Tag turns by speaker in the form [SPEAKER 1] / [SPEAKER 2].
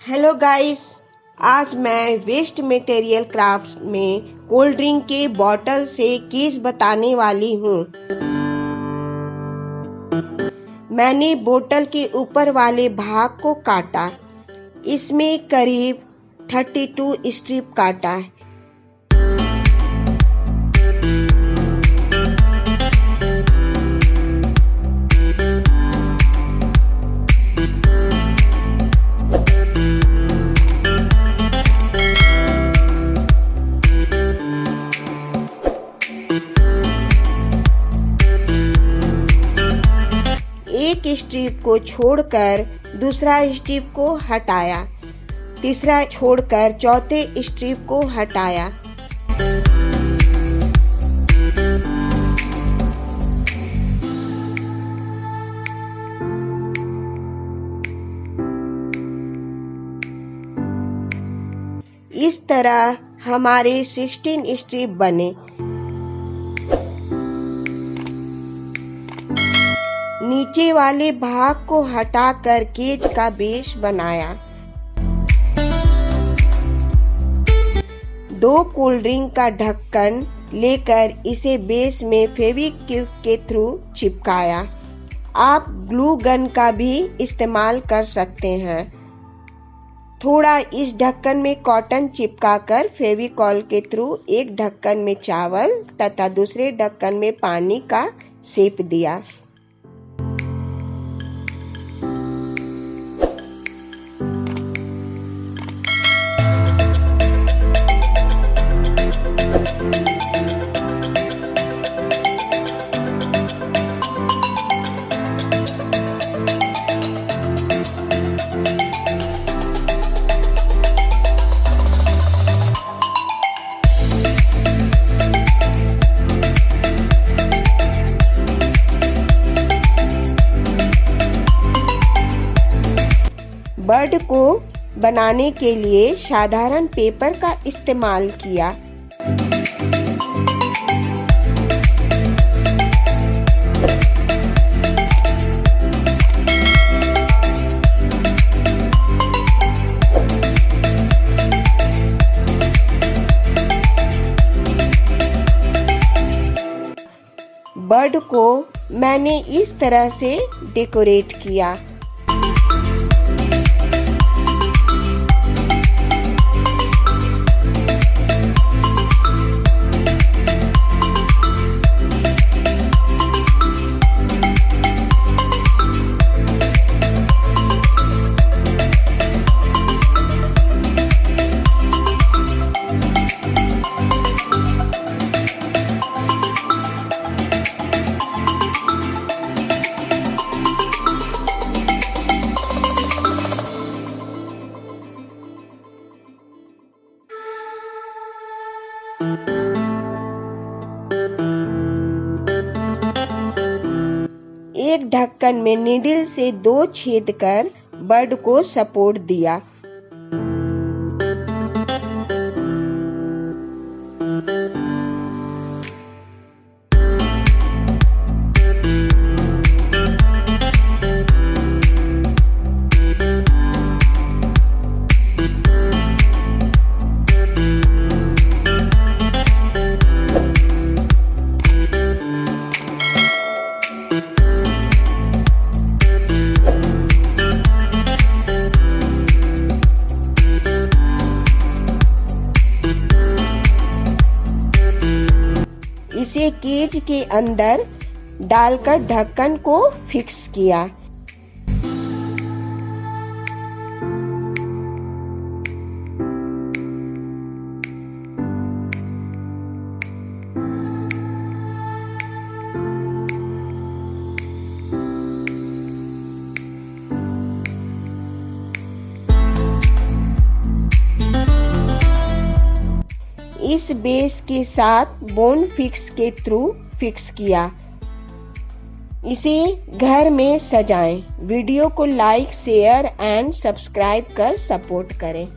[SPEAKER 1] Hello guys, आज मैं waste material craft में कोल्ड ड्रिंक के बॉटल से केस बताने वाली हूँ। मैंने बोतल के ऊपर वाले भाग को काटा। इसमें करीब 32 स्ट्रिप काटा है। एक स्ट्रिप को छोड़कर दूसरा स्ट्रिप को हटाया, तीसरा छोड़कर चौथे स्ट्रिप को हटाया। इस तरह हमारे 16 स्ट्रिप बने। नीचे वाले भाग को हटाकर केज का बेस बनाया। 2 कोल्ड ड्रिंक का ढक्कन लेकर इसे बेस में फेविक्विक के थ्रू चिपकाया। आप ग्लू गन का भी इस्तेमाल कर सकते हैं। थोड़ा इस ढक्कन में कॉटन चिपकाकर फेविकॉल के थ्रू एक ढक्कन में चावल तथा दूसरे ढक्कन में पानी का शेप दिया। बर्ड को बनाने के लिए साधारण पेपर का इस्तेमाल किया। बर्ड को मैंने इस तरह से डेकोरेट किया। एक ढक्कन में नीडल से 2 छेद कर बर्ड को सपोर्ट दिया। इसे केज के अंदर डालकर ढक्कन को फिक्स किया। इस बेस के साथ बोन फिक्स के थ्रू फिक्स किया। इसे घर में सजाएं। वीडियो को लाइक, शेयर एंड सब्सक्राइब कर सपोर्ट करें।